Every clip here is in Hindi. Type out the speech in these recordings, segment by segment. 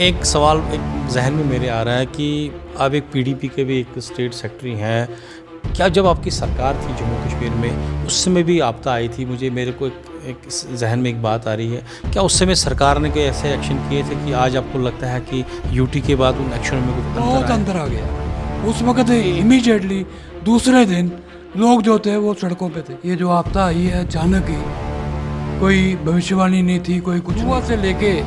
एक सवाल एक जहन में मेरे आ रहा है कि आप एक पीडीपी के भी एक स्टेट सेक्रेटरी हैं। क्या जब आपकी सरकार थी जम्मू कश्मीर में उस समय भी आपदा आई थी? मेरे को एक जहन में एक बात आ रही है, क्या उस समय सरकार ने कोई ऐसे एक्शन किए थे कि आज आपको लगता है कि यूटी के बाद उन एक्शन में कुछ बहुत अंतर आ गया। उस वक्त इमीडिएटली दूसरे दिन लोग जो थे वो सड़कों पे थे। ये जो आपदा आई है अचानक ही, कोई भविष्यवाणी नहीं थी, कोई कुछ हुआ से लेके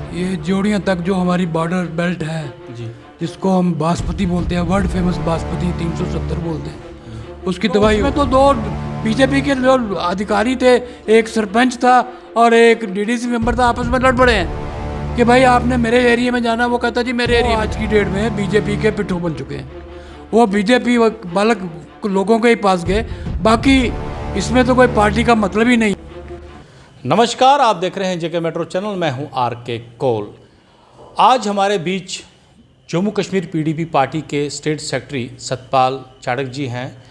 ये जोड़ियाँ तक जो हमारी बॉर्डर बेल्ट है, जी जिसको हम बासमती बोलते हैं, वर्ल्ड फेमस बासमती 370 बोलते हैं, उसकी तबाही में तो दो बीजेपी के जो अधिकारी थे, एक सरपंच था और एक डीडीसी मेंबर था, आपस में लड़ पड़े हैं कि भाई आपने मेरे एरिया में जाना। वो कहता जी मेरे एरिया। आज की डेट में बीजेपी के पिट्ठू बन चुके हैं। वो बीजेपी बालक लोगों के ही पास गए, बाकी इसमें तो कोई पार्टी का मतलब ही नहीं। नमस्कार, आप देख रहे हैं जेके मेट्रो चैनल। मैं हूं आर के कोल। आज हमारे बीच जम्मू कश्मीर पीडीपी पार्टी के स्टेट सेक्रेटरी सतपाल चाड़क जी हैं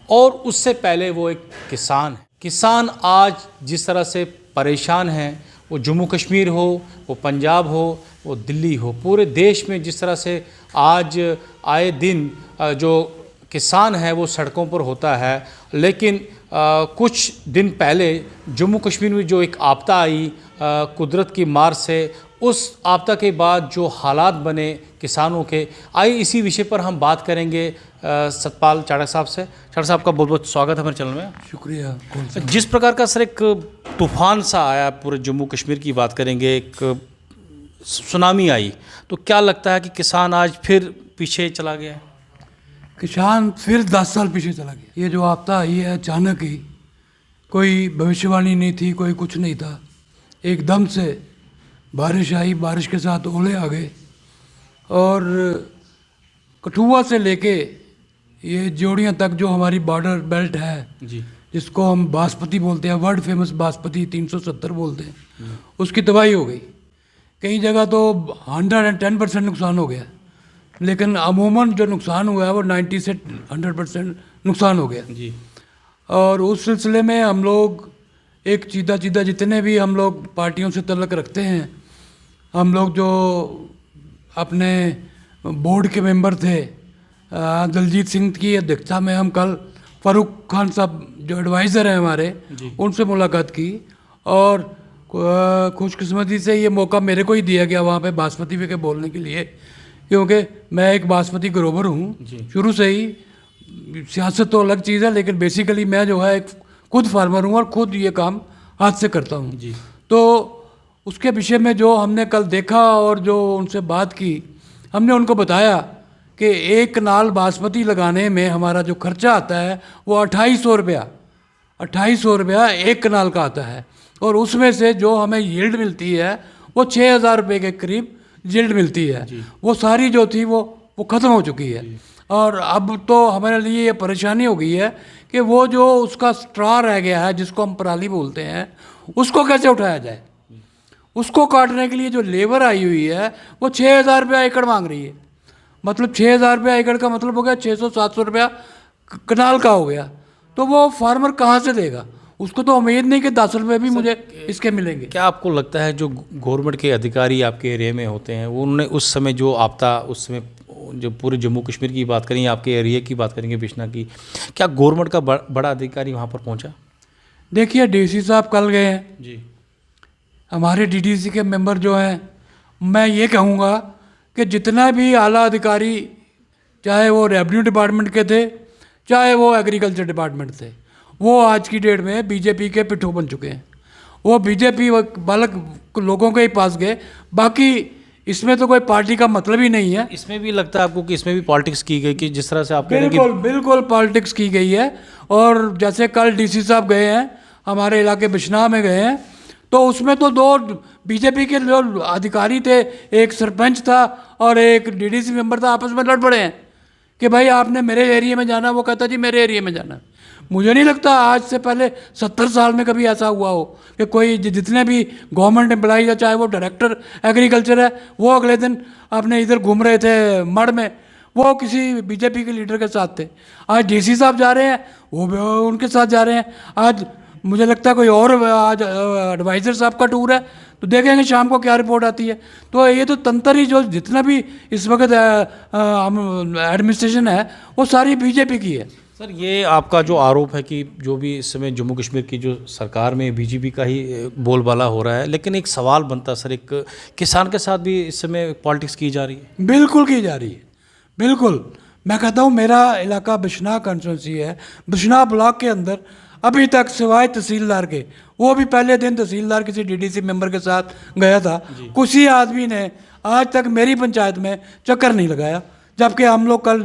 और उससे पहले वो एक किसान हैं। किसान आज जिस तरह से परेशान हैं, वो जम्मू कश्मीर हो, वो पंजाब हो, वो दिल्ली हो, पूरे देश में जिस तरह से आज आए दिन जो किसान है वो सड़कों पर होता है। लेकिन कुछ दिन पहले जम्मू कश्मीर में जो एक आपदा आई कुदरत की मार से, उस आपदा के बाद जो हालात बने किसानों के, आइए इसी विषय पर हम बात करेंगे सतपाल चाड़क साहब से। चाड़क साहब का बहुत बहुत स्वागत है हमारे चैनल में। शुक्रिया। जिस प्रकार का सर एक तूफान सा आया पूरे जम्मू कश्मीर की बात करेंगे, एक सुनामी आई, तो क्या लगता है कि किसान आज फिर पीछे चला गया है? किसान फिर 10 साल पीछे चला गया। ये जो आपदा आई है अचानक ही, कोई भविष्यवाणी नहीं थी, कोई कुछ नहीं था। एकदम से बारिश आई, बारिश के साथ ओले आ गए और कठुआ से लेके ये जोड़ियाँ तक जो हमारी बॉर्डर बेल्ट है, जी, जिसको हम बासमती बोलते हैं, वर्ल्ड फेमस बासमती 370 बोलते हैं, उसकी तबाही हो गई। कई जगह तो 110% नुकसान हो गया, लेकिन अमूमन जो नुकसान हुआ है वो 90 से 100% नुकसान हो गया जी। और उस सिलसिले में हम लोग एक चीदा जितने भी हम लोग पार्टियों से तल्लक रखते हैं, हम लोग जो अपने बोर्ड के मेंबर थे, दलजीत सिंह की अध्यक्षता में हम कल फारूक खान साहब जो एडवाइज़र हैं हमारे, उनसे मुलाकात की और खुशकिस्मती से ये मौका मेरे को ही दिया गया वहाँ पे बासमती पे के बोलने के लिए, क्योंकि मैं एक बासमती ग्रोवर हूँ शुरू से ही। सियासत तो अलग चीज़ है, लेकिन बेसिकली मैं जो है एक खुद फार्मर हूँ और खुद ये काम हाथ से करता हूँ। तो उसके विषय में जो हमने कल देखा और जो उनसे बात की, हमने उनको बताया कि एक नाल बासमती लगाने में हमारा जो खर्चा आता है वो 2800 रुपया एक कनाल का आता है और उसमें से जो हमें यील्ड मिलती है वो 6000 रुपये के करीब यील्ड मिलती है। वो सारी जो थी वो ख़त्म हो चुकी है और अब तो हमारे लिए ये परेशानी हो गई है कि वो जो उसका स्ट्रा रह गया है, जिसको हम पराली बोलते हैं, उसको कैसे उठाया जाए। उसको काटने के लिए जो लेबर आई हुई है वो 6000 रुपया एकड़ मांग रही है। मतलब 6000 रुपया एकड़ का मतलब हो गया 600-700 रुपया कनाल का हो गया। तो वो फार्मर कहाँ से देगा? उसको तो उम्मीद नहीं कि 10 रुपये भी मुझे इसके मिलेंगे। क्या आपको लगता है जो गवर्नमेंट के अधिकारी आपके एरिया में होते हैं, उन्होंने उस समय जो आपदा, उस समय जो पूरे जम्मू कश्मीर की बात करेंगे, आपके एरिया की बात करेंगे, बिश्ना की, क्या गवर्नमेंट का बड़ा अधिकारी वहाँ पर पहुँचा? देखिए, डीसी साहब कल गए हैं जी। हमारे डीडीसी के मेंबर जो हैं, मैं ये कहूँगा कि जितना भी आला अधिकारी, चाहे वो रेवेन्यू डिपार्टमेंट के थे, चाहे वो एग्रीकल्चर डिपार्टमेंट थे, वो आज की डेट में बीजेपी के पिट्ठू बन चुके हैं। वो बीजेपी बालक लोगों के ही पास गए, बाकी इसमें तो कोई पार्टी का मतलब ही नहीं है। इसमें भी लगता है आपको कि इसमें भी पॉलिटिक्स की गई, कि जिस तरह से आप बिल्कुल पॉलिटिक्स की गई है। और जैसे कल डीसी साहब गए हैं, हमारे इलाके बिश्नाह में गए हैं, तो उसमें तो दो बीजेपी के जो अधिकारी थे, एक सरपंच था और एक डीडीसी मेंबर था, आपस में लड़ पड़े हैं कि भाई आपने मेरे एरिया में जाना। वो कहता जी मेरे एरिया में जाना। मुझे नहीं लगता आज से पहले 70 साल में कभी ऐसा हुआ हो कि कोई जितने भी गवर्नमेंट एम्प्लॉइज है, चाहे वो डायरेक्टर एग्रीकल्चर है, वो अगले दिन अपने इधर घूम रहे थे मड़ में, वो किसी बीजेपी के लीडर के साथ थे। आज डीसी साहब जा रहे हैं, वो भी उनके साथ जा रहे हैं। आज मुझे लगता है कोई और आज एडवाइज़र साहब का टूर है, तो देखेंगे शाम को क्या रिपोर्ट आती है। तो ये तो तंत्र ही जो जितना भी इस वक्त एडमिनिस्ट्रेशन है वो सारी बीजेपी की है। सर, ये आपका जो आरोप है कि जो भी इस समय जम्मू कश्मीर की जो सरकार में बीजेपी का ही बोलबाला हो रहा है, लेकिन एक सवाल बनता है सर, एक किसान के साथ भी इस समय पॉलिटिक्स की जा रही है। बिल्कुल की जा रही है, बिल्कुल। मैं कहता हूँ मेरा इलाका बिश्नाह कंस्टिट्यूंसी है, बिश्नाह ब्लॉक के अंदर अभी तक सिवाय तहसीलदार के, वो भी पहले दिन तहसीलदार किसी डीडीसी मेंबर के साथ गया था, किसी आदमी ने आज तक मेरी पंचायत में चक्कर नहीं लगाया। जबकि हम लोग कल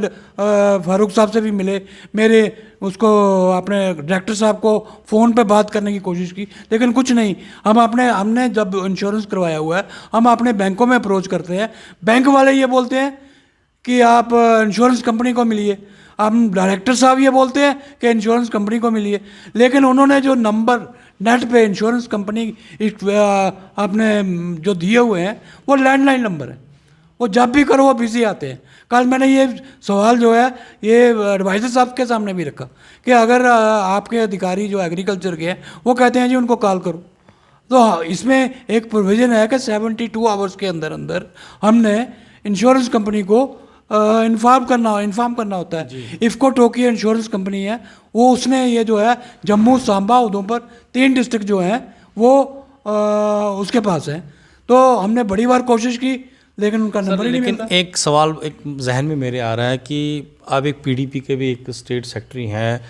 फारूक साहब से भी मिले, मेरे उसको अपने डायरेक्टर साहब को फ़ोन पे बात करने की कोशिश की, लेकिन कुछ नहीं। हमने जब इंश्योरेंस करवाया हुआ है, हम अपने बैंकों में अप्रोच करते हैं, बैंक वाले ये बोलते हैं कि आप इंश्योरेंस कंपनी को मिलिए। हम डायरेक्टर साहब ये बोलते हैं कि इंश्योरेंस कंपनी को मिलिए, लेकिन उन्होंने जो नंबर नेट पे इंश्योरेंस कंपनी आपने जो दिए हुए हैं वो लैंडलाइन नंबर है, वो जब भी करो वो बिजी आते हैं। कल मैंने ये सवाल जो है ये एडवाइज़र साहब के सामने भी रखा कि अगर आपके अधिकारी जो एग्रीकल्चर के हैं वो कहते हैं जी उनको कॉल करो, तो इसमें एक प्रोविज़न है कि 72 आवर्स के अंदर अंदर हमने इंश्योरेंस कंपनी को इन्फॉर्म करना होता है। इफ़को टोकी इंश्योरेंस कंपनी है, वो उसने ये जो है जम्मू, सांबा, उधमपुर 3 डिस्ट्रिक्ट जो हैं वो उसके पास हैं। तो हमने बड़ी बार कोशिश की लेकिन उनका नंबर ही नहीं मिलता। एक सवाल एक जहन में मेरे आ रहा है कि आप एक पीडीपी के भी एक स्टेट सेक्रेटरी हैं,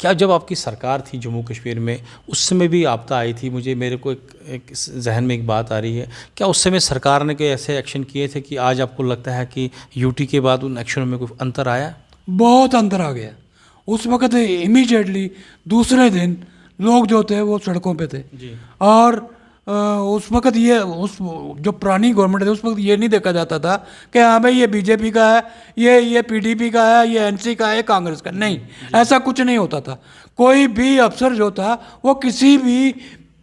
क्या जब आपकी सरकार थी जम्मू कश्मीर में उस समय भी आपदा आई थी? मेरे को एक जहन में एक बात आ रही है, क्या उस समय सरकार ने कोई ऐसे एक्शन किए थे कि आज आपको लगता है कि यूटी के बाद उन एक्शनों में कोई अंतर आया? बहुत अंतर आ गया। उस वक्त इमीडिएटली दूसरे दिन लोग जो थे वो सड़कों पे थे जी। और उस वक्त ये उस जो पुरानी गवर्नमेंट थी उस वक्त ये नहीं देखा जाता था कि हाँ भाई ये बीजेपी का है, ये पीडीपी का है, ये एनसी का है, कांग्रेस का, नहीं, ऐसा कुछ नहीं होता था। कोई भी अफसर जो था वो किसी भी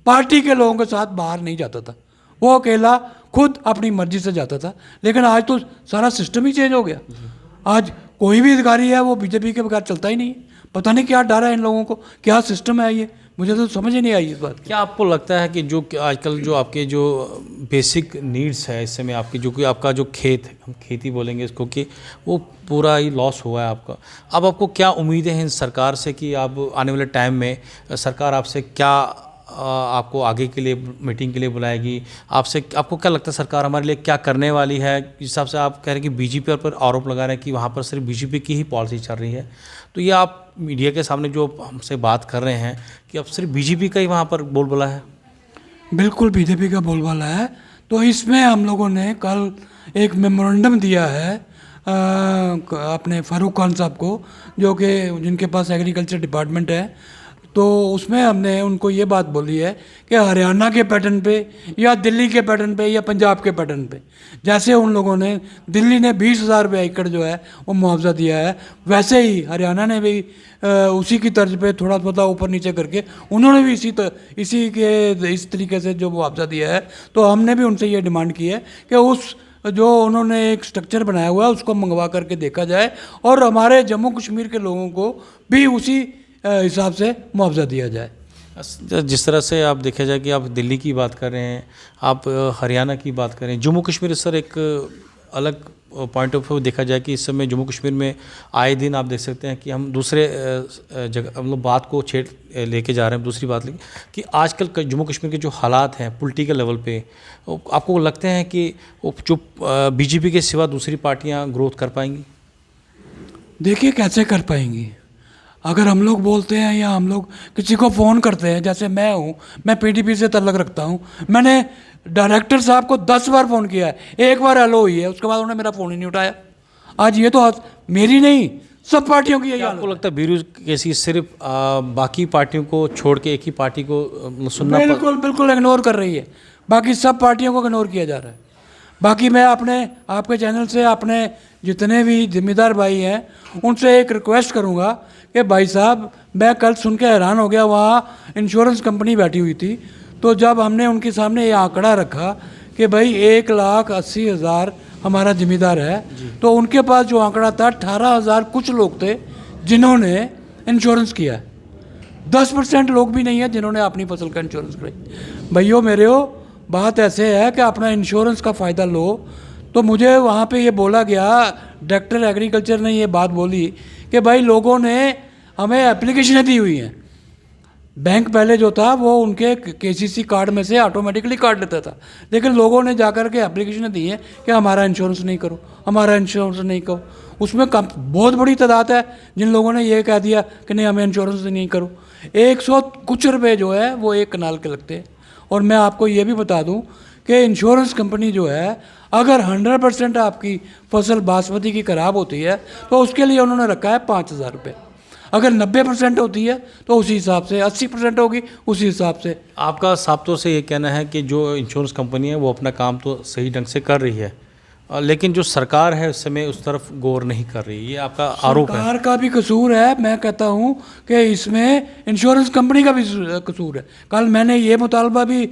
पार्टी के लोगों के साथ बाहर नहीं जाता था, वो अकेला खुद अपनी मर्जी से जाता था। लेकिन आज तो सारा सिस्टम ही चेंज हो गया। आज कोई भी अधिकारी है वो बीजेपी के बगैर चलता ही नहीं है। पता नहीं क्या डर है इन लोगों को, क्या सिस्टम है ये, मुझे तो समझ ही नहीं आई इस बात की। क्या आपको लगता है कि जो आजकल जो आपके जो बेसिक नीड्स है इस समय आपकी, जो कि आपका जो खेत, हम खेती बोलेंगे इसको, कि वो पूरा ही लॉस हुआ है आपका, अब आपको क्या उम्मीदें हैं सरकार से कि आप आने वाले टाइम में सरकार आपसे क्या आपको आगे के लिए मीटिंग के लिए बुलाएगी? आपको क्या लगता है सरकार हमारे लिए क्या करने वाली है? जिस हिसाब से आप कह रहे हैं कि बीजेपी पर आरोप लगा रहे हैं कि वहाँ पर सिर्फ बीजेपी की ही पॉलिसी चल रही है, तो ये आप मीडिया के सामने जो हमसे बात कर रहे हैं कि अब सिर्फ बीजेपी का ही वहाँ पर बोलबाला है? बिल्कुल बीजेपी का बोलबाला है। तो इसमें हम लोगों ने कल एक मेमोरेंडम दिया है अपने फारूक खान साहब को, जो कि जिनके पास एग्रीकल्चर डिपार्टमेंट है। तो उसमें हमने उनको ये बात बोली है कि हरियाणा के पैटर्न पे या दिल्ली के पैटर्न पे या पंजाब के पैटर्न पे, जैसे उन लोगों ने, दिल्ली ने 20,000 रुपये एकड़ जो है वो मुआवजा दिया है, वैसे ही हरियाणा ने भी उसी की तर्ज पे थोड़ा थोड़ा ऊपर नीचे करके उन्होंने भी इस तरीके से जो मुआवजा दिया है। तो हमने भी उनसे ये डिमांड की है कि उस जो उन्होंने एक स्ट्रक्चर बनाया हुआ है उसको मंगवा करके देखा जाए और हमारे जम्मू कश्मीर के लोगों को भी उसी हिसाब से मुआवजा दिया जाए। जिस तरह से आप देखा जाए कि आप दिल्ली की बात कर रहे हैं, आप हरियाणा की बात कर रहे हैं, जम्मू कश्मीर सर एक अलग पॉइंट ऑफ व्यू देखा जाए कि इस समय जम्मू कश्मीर में आए दिन आप देख सकते हैं कि हम दूसरे जगह हम लोग बात को लेके जा रहे हैं, दूसरी बात लेके कि आजकल जम्मू कश्मीर के जो हालात हैं पॉलिटिकल लेवल पे, आपको लगते हैं कि जो बीजेपी के सिवा दूसरी पार्टियां ग्रोथ कर पाएंगी? देखिए कैसे कर पाएंगी। अगर हम लोग बोलते हैं या हम लोग किसी को फ़ोन करते हैं, जैसे मैं पीडीपी से तल्लक रखता हूँ, मैंने डायरेक्टर साहब को 10 बार फ़ोन किया है, एक बार हेलो हुई है, उसके बाद उन्होंने मेरा फ़ोन ही नहीं उठाया। आज ये तो मेरी नहीं, सब पार्टियों की यही हालत है। आपको लगता है बीरू केसी सिर्फ बाकी पार्टियों को छोड़ के एक ही पार्टी को सुनना? बिल्कुल इग्नोर कर रही है, बाकी सब पार्टियों को इग्नोर किया जा रहा है। बाकी मैं आपके चैनल से अपने जितने भी जिम्मेदार भाई हैं उनसे एक रिक्वेस्ट करूंगा कि भाई साहब, मैं कल सुन के हैरान हो गया, वहाँ इंश्योरेंस कंपनी बैठी हुई थी, तो जब हमने उनके सामने ये आंकड़ा रखा कि भाई 1,80,000 हमारा जिम्मेदार है, तो उनके पास जो आंकड़ा था 18,000 कुछ लोग थे जिन्होंने इंश्योरेंस किया है। 10% लोग भी नहीं है जिन्होंने अपनी फसल का इंश्योरेंस कराई। भाइयों मेरे हो, बात ऐसे है कि अपना इंश्योरेंस का फ़ायदा लो। तो मुझे वहाँ पे ये बोला गया, डायरेक्टर एग्रीकल्चर ने ये बात बोली कि भाई लोगों ने हमें एप्लीकेशनें दी हुई हैं। बैंक पहले जो था वो उनके केसीसी कार्ड में से ऑटोमेटिकली काट लेता था, लेकिन लोगों ने जाकर के एप्लीकेशन दी है कि हमारा इंश्योरेंस नहीं करो, हमारा इंश्योरेंस नहीं करो। उसमें कम बहुत बड़ी तादाद है जिन लोगों ने ये कह दिया कि नहीं हमें इंश्योरेंस नहीं करो। 100 कुछ रुपए जो है वो एक कनाल के लगते हैं। और मैं आपको ये भी बता दूं कि इंश्योरेंस कंपनी जो है अगर 100% आपकी फसल बासमती की ख़राब होती है तो उसके लिए उन्होंने रखा है 5,000 रुपये। अगर 90% होती है तो उसी हिसाब से, 80% होगी उसी हिसाब से। आपका साफ तौर से ये कहना है कि जो इंश्योरेंस कंपनी है वो अपना काम तो सही ढंग से कर रही है, लेकिन जो सरकार है उस समय उस तरफ गौर नहीं कर रही, ये आपका आरोप है। सरकार का भी कसूर है। मैं कहता हूं कि इसमें इंश्योरेंस कंपनी का भी कसूर है। कल मैंने ये मुतालबा भी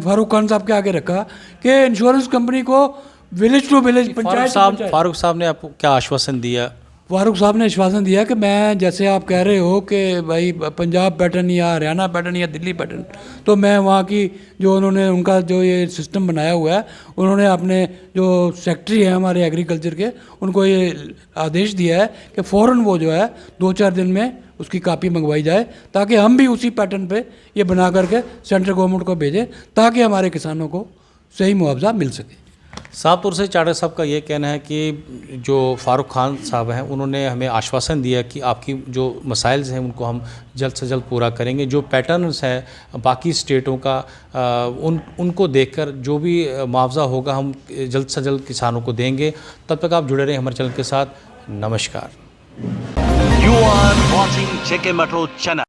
फारूक खान साहब के आगे रखा कि इंश्योरेंस कंपनी को village to village, panchayat to panchayat. Farooq साहब ने आपको क्या आश्वासन दिया? फारूक साहब ने आश्वासन दिया कि मैं, जैसे आप कह रहे हो कि भाई पंजाब पैटर्न या हरियाणा पैटर्न या दिल्ली पैटर्न, तो मैं वहाँ की जो उन्होंने उनका जो ये सिस्टम बनाया हुआ है, उन्होंने अपने जो सेक्रेटरी हैं हमारे एग्रीकल्चर के, उनको ये आदेश दिया है कि फ़ौरन वो जो है 2-4 दिन में उसकी कापी मंगवाई जाए, ताकि हम भी उसी पैटर्न पे ये बना करके सेंट्रल गवर्नमेंट को भेजें, ताकि हमारे किसानों को सही मुआवजा मिल सके। साफ तौर से चाडक साहब का ये कहना है कि जो फारूक खान साहब हैं उन्होंने हमें आश्वासन दिया कि आपकी जो मसाइल्स हैं उनको हम जल्द से जल्द पूरा करेंगे। जो पैटर्न्स हैं बाकी स्टेटों का उनको देखकर जो भी मुआवजा होगा हम जल्द से जल्द किसानों को देंगे। तब तक आप जुड़े रहें हमारे चैनल के साथ। नमस्कार। You are watching JK Metro Channel.